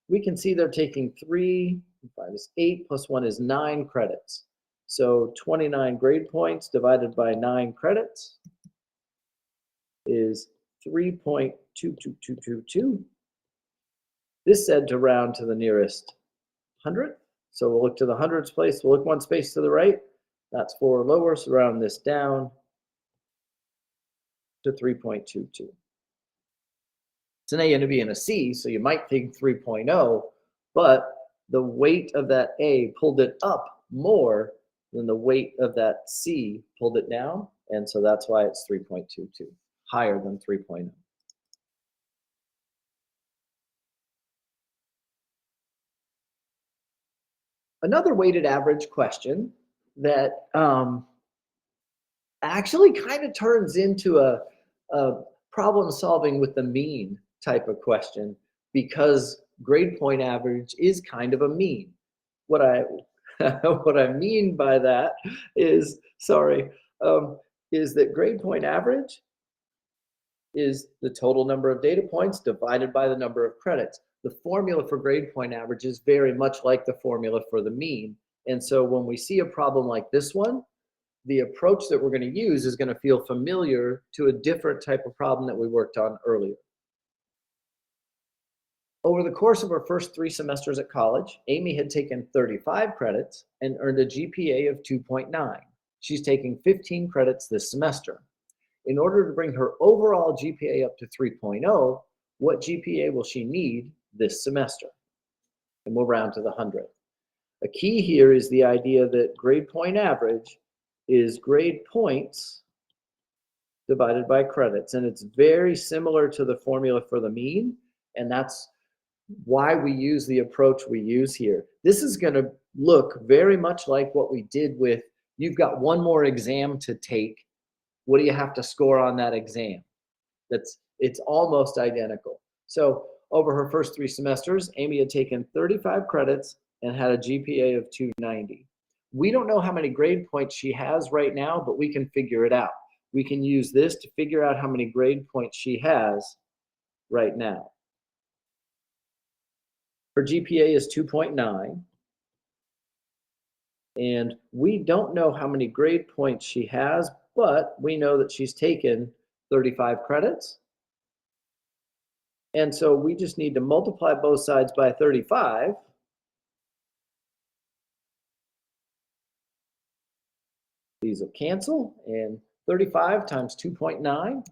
We can see they're taking 3, 5 is 8, plus 1 is 9 credits. So 29 grade points divided by 9 credits is 3.22222. This said to round to the nearest hundredth. So we'll look to the hundreds place. We'll look one space to the right. That's 4 lower, so round this down to 3.22. It's an A and a B and a C, so you might think 3.0, but the weight of that A pulled it up more than the weight of that C pulled it down, and so that's why it's 3.22, higher than 3.0. Another weighted average question that actually kind of turns into a problem solving with the mean type of question, because grade point average is kind of a mean. What I what I mean by that is, is that grade point average is the total number of data points divided by the number of credits. The formula for grade point average is very much like the formula for the mean. And so when we see a problem like this one, the approach that we're going to use is going to feel familiar to a different type of problem that we worked on earlier. Over the course of her first 3 semesters at college, Amy had taken 35 credits and earned a GPA of 2.9. She's taking 15 credits this semester. In order to bring her overall GPA up to 3.0, what GPA will she need this semester? And we'll round to the 100th. A key here is the idea that grade point average is grade points divided by credits. And it's very similar to the formula for the mean. And that's why we use the approach we use here. This is going to look very much like what we did with, you've got one more exam to take. What do you have to score on that exam? It's almost identical. So over her first 3 semesters, Amy had taken 35 credits and had a GPA of 290. We don't know how many grade points she has right now, but we can figure it out. We can use this to figure out how many grade points she has right now. Her GPA is 2.9. And we don't know how many grade points she has, but we know that she's taken 35 credits. And so we just need to multiply both sides by 35. These will cancel, and 35 times 2.9.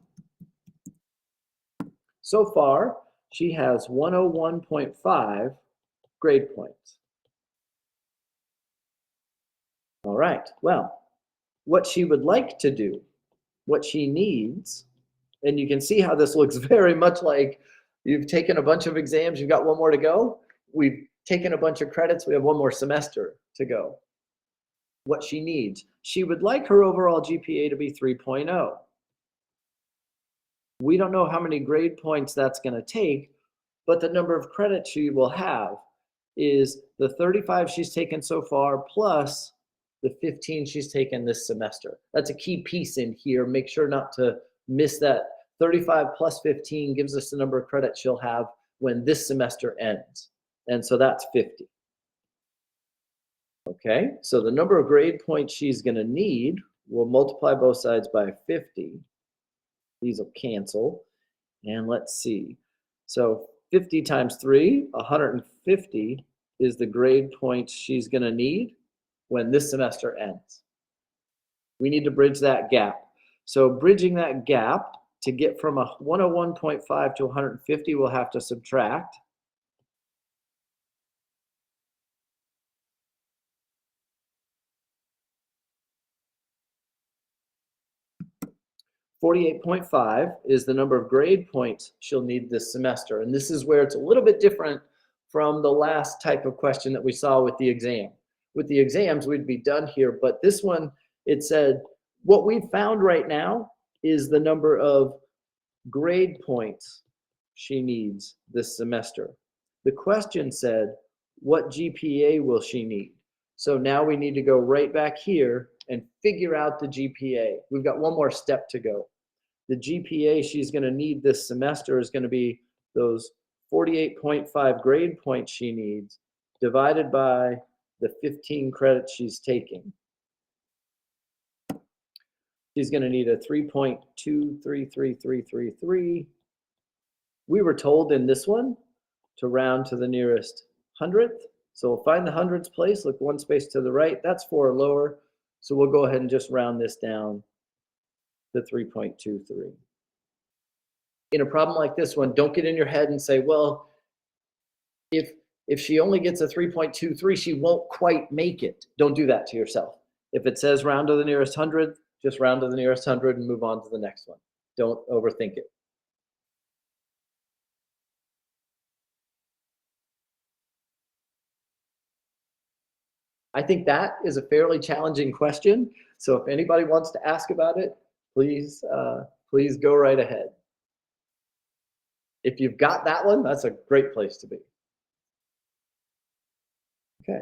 So far, she has 101.5 grade points. All right, well, what she would like to do, what she needs, and you can see how this looks very much like you've taken a bunch of exams, you've got one more to go. We've taken a bunch of credits, we have one more semester to go. What she needs, she would like her overall GPA to be 3.0. We don't know how many grade points that's going to take, but the number of credits she will have is the 35 she's taken so far plus the 15 she's taken this semester. That's a key piece in here. Make sure not to miss that. 35 plus 15 gives us the number of credits she'll have when this semester ends. And so that's 50. Okay, so the number of grade points she's going to need, we'll multiply both sides by 50. These will cancel. And let's see. So 50 times 3, 150 is the grade points she's going to need when this semester ends. We need to bridge that gap. So bridging that gap to get from a 101.5 to 150, we'll have to subtract. .45 is the number of grade points she'll need this semester. And this is where it's a little bit different from the last type of question that we saw with the exam. With the exams, we'd be done here, but this one, it said, what we've found right now is the number of grade points she needs this semester. The question said, what GPA will she need? So now we need to go right back here and figure out the GPA. We've got one more step to go. The GPA she's going to need this semester is going to be those 48.5 grade points she needs divided by the 15 credits she's taking. She's going to need a 3.233333. We were told in this one to round to the nearest hundredth. So we'll find the hundredths place, look one space to the right. That's 4 or lower. So we'll go ahead and just round this down to 3.23. In a problem like this one, don't get in your head and say, well, if she only gets a 3.23, she won't quite make it. Don't do that to yourself. If it says round to the nearest hundredth, just round to the nearest hundred and move on to the next one. Don't overthink it. I think that is a fairly challenging question. So if anybody wants to ask about it, please go right ahead. If you've got that one, that's a great place to be. Okay.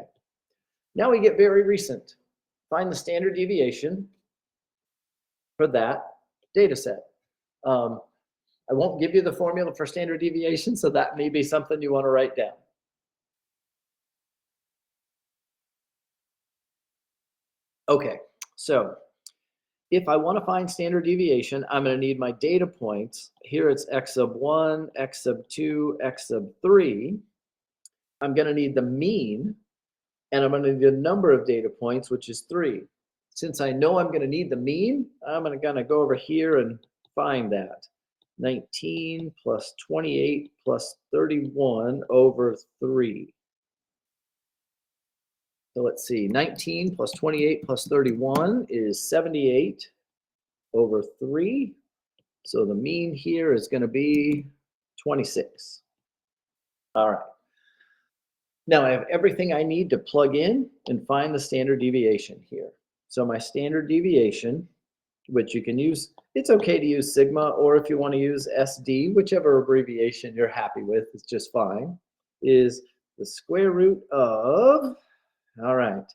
Now we get very recent. Find the standard deviation for that data set. I won't give you the formula for standard deviation, so that may be something you want to write down. Okay, so if I want to find standard deviation, I'm going to need my data points. Here it's x sub 1, x sub 2, x sub 3. I'm going to need the mean, and I'm going to need the number of data points, which is 3. Since I know I'm going to need the mean, I'm going to go over here and find that. 19 plus 28 plus 31 over 3. So let's see, 19 plus 28 plus 31 is 78 over 3. So the mean here is going to be 26. All right. Now I have everything I need to plug in and find the standard deviation here. So my standard deviation, which you can use, it's okay to use sigma, or if you want to use SD, whichever abbreviation you're happy with, is just fine, is the square root of, all right,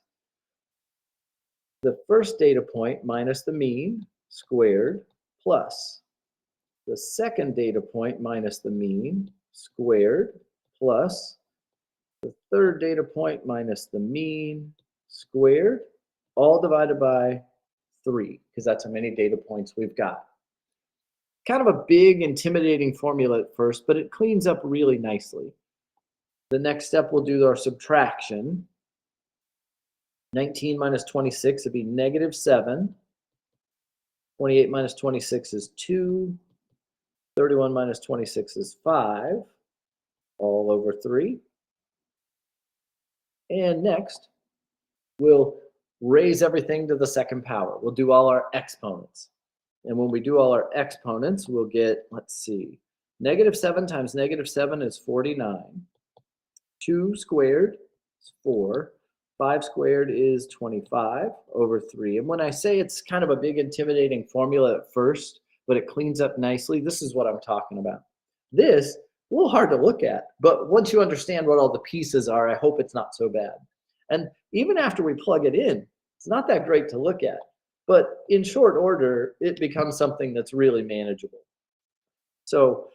the first data point minus the mean squared plus the second data point minus the mean squared plus the third data point minus the mean squared, all divided by 3, because that's how many data points we've got. Kind of a big, intimidating formula at first, but it cleans up really nicely. The next step, we'll do our subtraction. 19 minus 26 would be negative 7. 28 minus 26 is 2. 31 minus 26 is 5, all over 3. And next, we'll raise everything to the second power. We'll do all our exponents. And when we do all our exponents, we'll get, let's see, negative 7 times negative 7 is 49. 2 squared is 4. 5 squared is 25 over 3. And when I say it's kind of a big, intimidating formula at first, but it cleans up nicely, this is what I'm talking about. This, a little hard to look at, but once you understand what all the pieces are, I hope it's not so bad. And even after we plug it in, it's not that great to look at. But in short order, it becomes something that's really manageable. So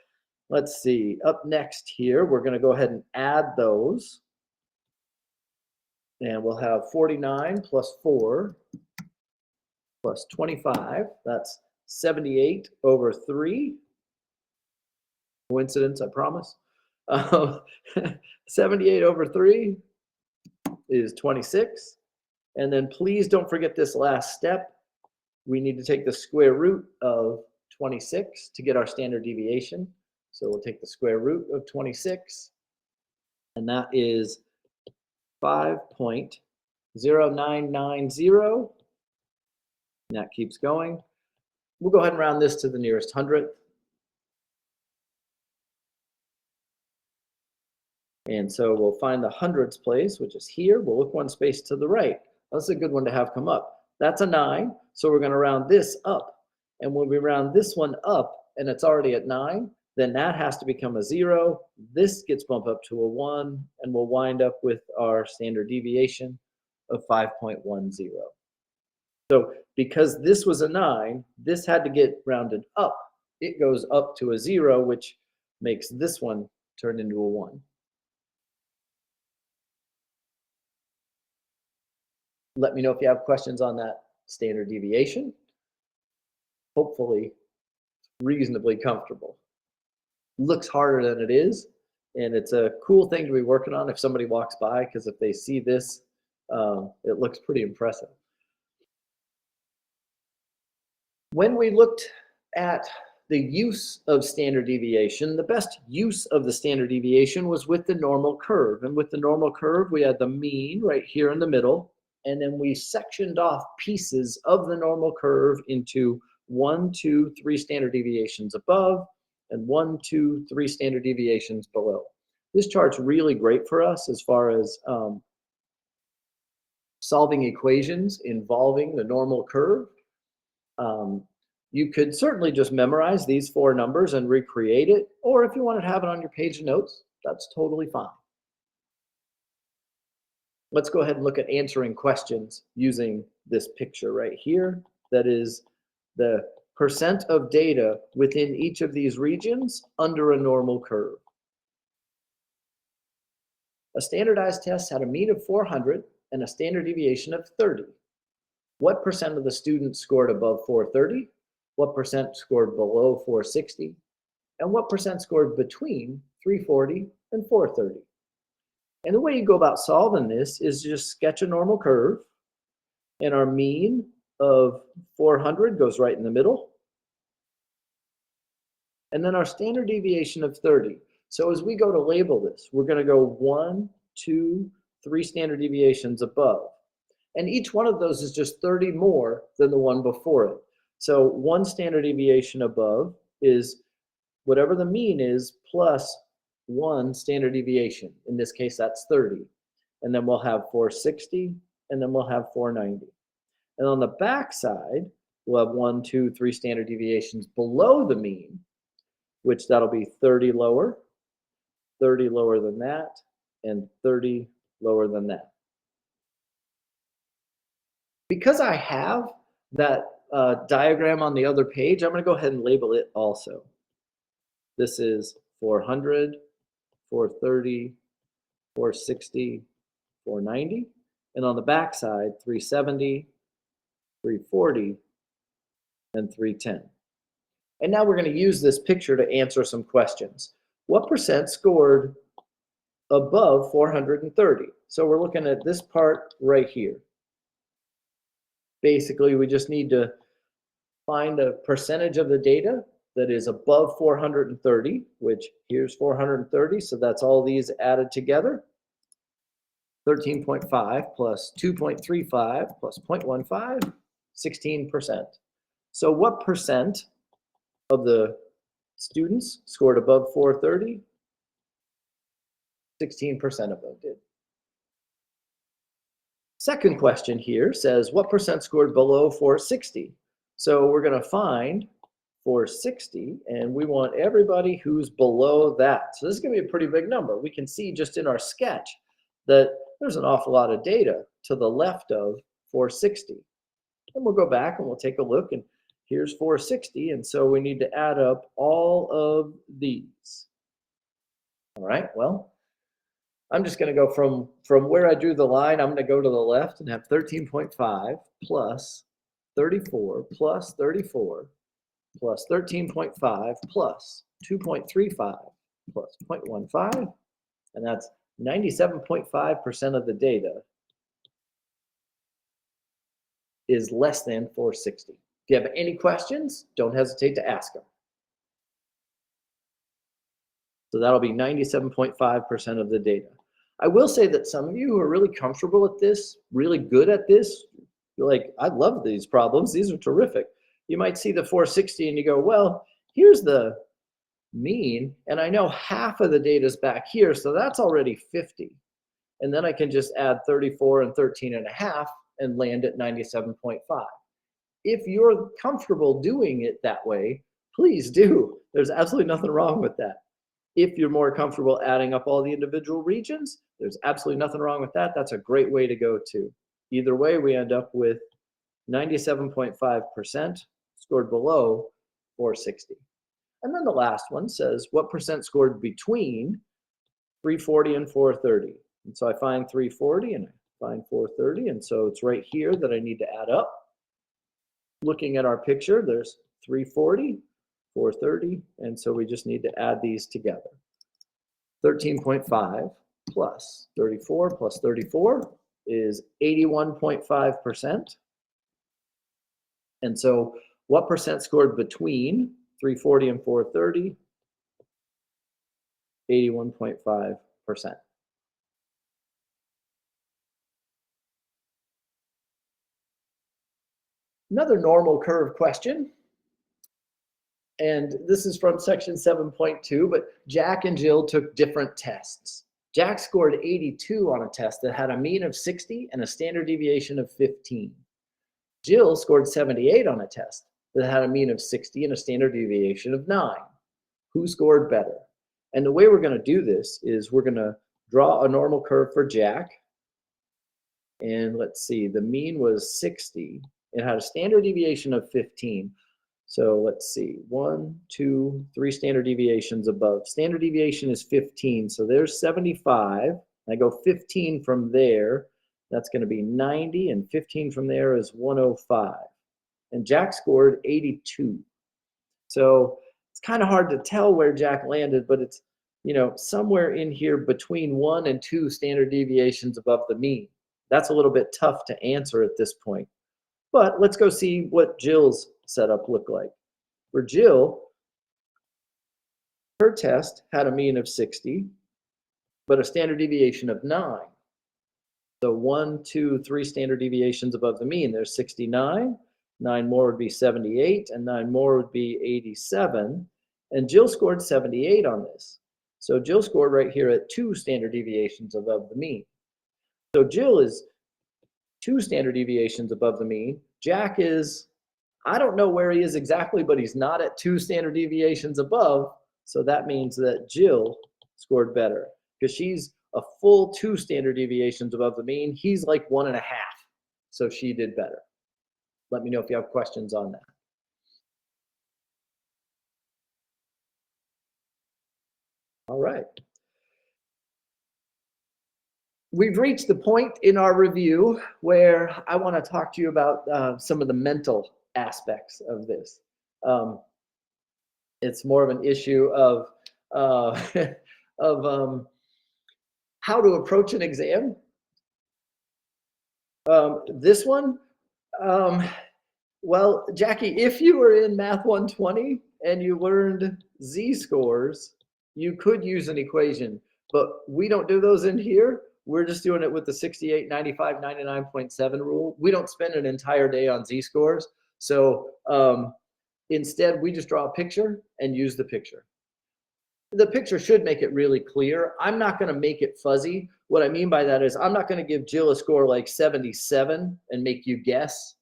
let's see, up next here, we're going to go ahead and add those. And we'll have 49 plus 4 plus 25. That's 78 over 3. Coincidence, I promise. 78 over 3 is 26. And then please don't forget this last step. We need to take the square root of 26 to get our standard deviation. So we'll take the square root of 26, and that is 5.0990. And that keeps going. We'll go ahead and round this to the nearest hundredth. And so we'll find the hundredths place, which is here. We'll look one space to the right. That's a good one to have come up. That's a 9, so we're going to round this up. And when we round this one up, and it's already at 9, then that has to become a 0. This gets bumped up to a 1, and we'll wind up with our standard deviation of 5.10. So because this was a 9, this had to get rounded up. It goes up to a 0, which makes this one turn into a 1. Let me know if you have questions on that standard deviation. Hopefully, reasonably comfortable. Looks harder than it is, and it's a cool thing to be working on if somebody walks by, because if they see this, it looks pretty impressive. When we looked at the use of standard deviation, the best use of the standard deviation was with the normal curve. And with the normal curve, we had the mean right here in the middle, and then we sectioned off pieces of the normal curve into 1, 2, 3 standard deviations above, and 1, 2, 3 standard deviations below. This chart's really great for us as far as solving equations involving the normal curve. You could certainly just memorize these 4 numbers and recreate it, or if you want to have it on your page of notes, that's totally fine. Let's go ahead and look at answering questions using this picture right here. That is the percent of data within each of these regions under a normal curve. A standardized test had a mean of 400 and a standard deviation of 30. What percent of the students scored above 430? What percent scored below 460? And what percent scored between 340 and 430? And the way you go about solving this is just sketch a normal curve, and our mean of 400 goes right in the middle. And then our standard deviation of 30. So as we go to label this, we're going to go 1, 2, 3 standard deviations above. And each one of those is just 30 more than the one before it. So 1 standard deviation above is whatever the mean is plus 1 standard deviation. In this case, that's 30. And then we'll have 460, and then we'll have 490. And on the back side, we'll have 1, 2, 3 standard deviations below the mean, which that'll be 30 lower than that, and 30 lower than that. Because I have that diagram on the other page, I'm going to go ahead and label it also. This is 400, 430, 460, 490. And on the back side, 370, 340, and 310. And now we're going to use this picture to answer some questions. What percent scored above 430? So we're looking at this part right here. Basically, we just need to find a percentage of the data that is above 430, which here's 430, so that's all these added together. 13.5 plus 2.35 plus 0.15, 16%. So what percent of the students scored above 430? 16% of them did. Second question here says, what percent scored below 460? So we're going to find 460, and we want everybody who's below that. So this is going to be a pretty big number. We can see just in our sketch that there's an awful lot of data to the left of 460. And we'll go back and we'll take a look, and here's 460, and so we need to add up all of these. All right, well, I'm just going to go from where I drew the line. I'm going to go to the left and have 13.5 plus 34 plus 34 plus 13.5 plus 2.35 plus 0.15, and that's 97.5% of the data is less than 460. If you have any questions, don't hesitate to ask them. So that'll be 97.5% of the data. I will say that some of you who are really comfortable at this, really good at this, you're like, I love these problems. These are terrific. You might see the 460 and you go, well, here's the mean, and I know half of the data is back here, so that's already 50. And then I can just add 34 and 13.5 and land at 97.5. If you're comfortable doing it that way, please do. There's absolutely nothing wrong with that. If you're more comfortable adding up all the individual regions, there's absolutely nothing wrong with that. That's a great way to go too. Either way, we end up with 97.5% scored below 460. And then the last one says, what percent scored between 340 and 430? And so I find 340 and I find 430, and so it's right here that I need to add up. Looking at our picture, there's 340, 430, and so we just need to add these together. 13.5 plus 34 plus 34 is 81.5%. And so what percent scored between 340 and 430? 81.5%. Another normal curve question, and this is from section 7.2, but Jack and Jill took different tests. Jack scored 82 on a test that had a mean of 60 and a standard deviation of 15. Jill scored 78 on a test that had a mean of 60 and a standard deviation of 9. Who scored better? And the way we're going to do this is we're going to draw a normal curve for Jack. And let's see, the mean was 60. It had a standard deviation of 15. So let's see, 1, 2, 3 standard deviations above. Standard deviation is 15, so there's 75. I go 15 from there, that's going to be 90, and 15 from there is 105. And Jack scored 82. So it's kind of hard to tell where Jack landed, but it's, you know, somewhere in here between 1 and 2 standard deviations above the mean. That's a little bit tough to answer at this point. But let's go see what Jill's setup looked like. For Jill, her test had a mean of 60, but a standard deviation of 9. So 1, 2, 3 standard deviations above the mean. There's 69. 9 more would be 78, and 9 more would be 87. And Jill scored 78 on this. So Jill scored right here at 2 standard deviations above the mean. So Jill is 2 standard deviations above the mean. Jack is, I don't know where he is exactly, but he's not at 2 standard deviations above. So that means that Jill scored better because she's a full 2 standard deviations above the mean. He's like 1.5. So she did better. Let me know if you have questions on that. All right. We've reached the point in our review where I want to talk to you about some of the mental aspects of this. It's more of an issue of uh, of how to approach an exam. This one, um, well, Jackie, if you were in Math 120 and you learned z-scores, you could use an equation, but we don't do those in here. We're just doing it with the 68, 95, 99.7 rule. We don't spend an entire day on z-scores. So instead, we just draw a picture and use the picture. The picture should make it really clear. I'm not going to make it fuzzy. What I mean by that is I'm not going to give Jill a score like 77 and make you guess,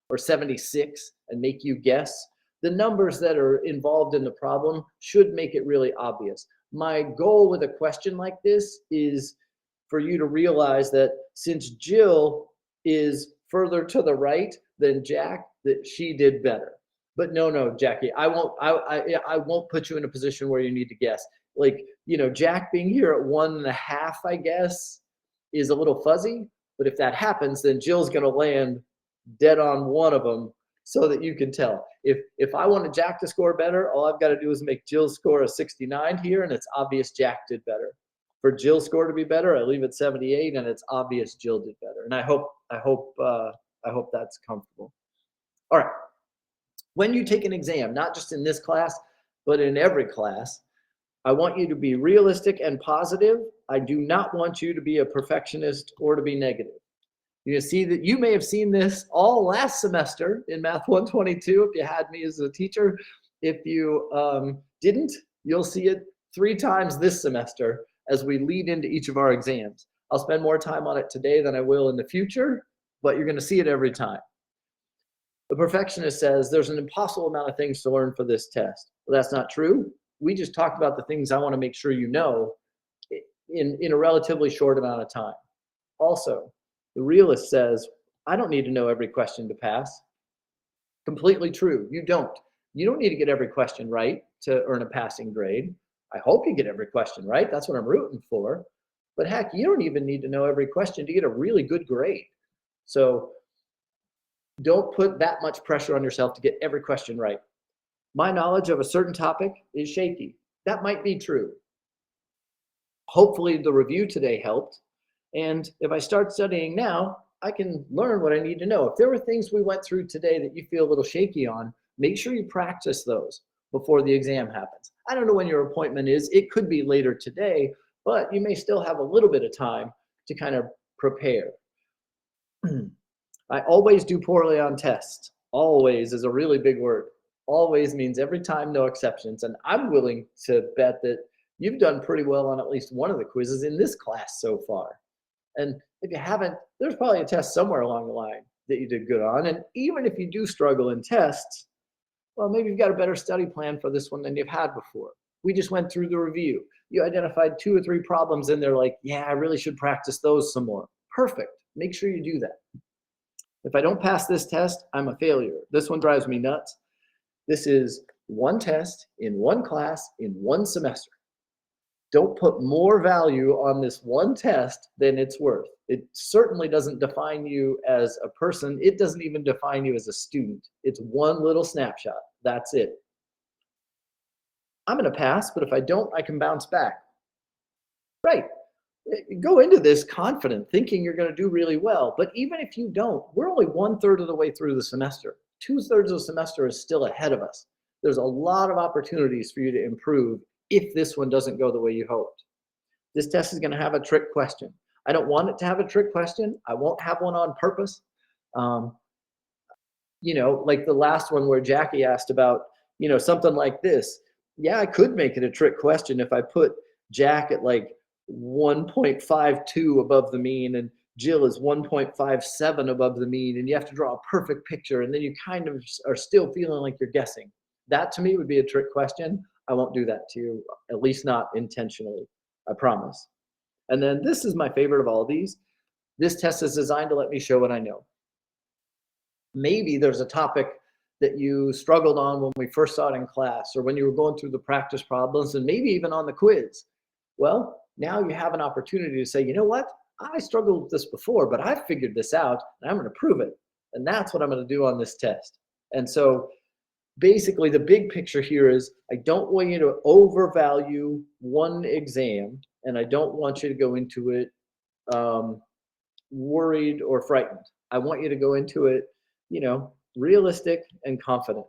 or 76 and make you guess. The numbers that are involved in the problem should make it really obvious. My goal with a question like this is for you to realize that since Jill is further to the right than Jack, that she did better. But no, Jackie, I won't put you in a position where you need to guess. Like, Jack being here at 1.5, I guess, is a little fuzzy. But if that happens, then Jill's going to land dead on one of them so that you can tell. If I wanted Jack to score better, all I've got to do is make Jill's score a 69 here, and it's obvious Jack did better. For Jill's score to be better, I leave it 78, and it's obvious Jill did better. And I hope that's comfortable. All right. When you take an exam, not just in this class, but in every class, I want you to be realistic and positive. I do not want you to be a perfectionist or to be negative. You see that you may have seen this all last semester in Math 122 if you had me as a teacher. If you didn't, you'll see it 3 times this semester as we lead into each of our exams. I'll spend more time on it today than I will in the future, but you're going to see it every time. The perfectionist says there's an impossible amount of things to learn for this test. Well, that's not true. We just talked about the things I want to make sure you know in a relatively short amount of time. Also, the realist says, I don't need to know every question to pass. Completely true. You don't. You don't need to get every question right to earn a passing grade. I hope you get every question right. That's what I'm rooting for. But heck, you don't even need to know every question to get a really good grade. So don't put that much pressure on yourself to get every question right. My knowledge of a certain topic is shaky. That might be true. Hopefully the review today helped. And if I start studying now, I can learn what I need to know. If there were things we went through today that you feel a little shaky on, make sure you practice those before the exam happens. I don't know when your appointment is. It could be later today, but you may still have a little bit of time to kind of prepare. I always do poorly on tests. Always is a really big word. Always means every time, no exceptions. And I'm willing to bet that you've done pretty well on at least one of the quizzes in this class so far. And if you haven't, there's probably a test somewhere along the line that you did good on. And even if you do struggle in tests, well, maybe you've got a better study plan for this one than you've had before. We just went through the review. You identified 2 or 3 problems in there like, yeah, I really should practice those some more. Perfect. Make sure you do that. If I don't pass this test, I'm a failure. This one drives me nuts. This is one test in one class in one semester. Don't put more value on this one test than it's worth. It certainly doesn't define you as a person. It doesn't even define you as a student. It's one little snapshot. That's it. I'm going to pass, but if I don't, I can bounce back. Right. Go into this confident, thinking you're going to do really well. But even if you don't, we're only 1/3 of the way through the semester. 2/3 of the semester is still ahead of us. There's a lot of opportunities for you to improve if this one doesn't go the way you hoped. This test is going to have a trick question. I don't want it to have a trick question. I won't have one on purpose. Um, like the last one where Jackie asked about, something like this. Yeah, I could make it a trick question if I put Jack at like 1.52 above the mean and Jill is 1.57 above the mean, and you have to draw a perfect picture, and then you kind of are still feeling like you're guessing. That to me would be a trick question. I won't do that to you, at least not intentionally. I promise. And then this is my favorite of all of these. This test is designed to let me show what I know. Maybe there's a topic that you struggled on when we first saw it in class or when you were going through the practice problems and maybe even on the quiz. Well, now you have an opportunity to say, you know what? I struggled with this before, but I figured this out and I'm going to prove it. And that's what I'm going to do on this test. And so basically the big picture here is I don't want you to overvalue one exam, and I don't want you to go into it worried or frightened. I want you to go into it, realistic and confident.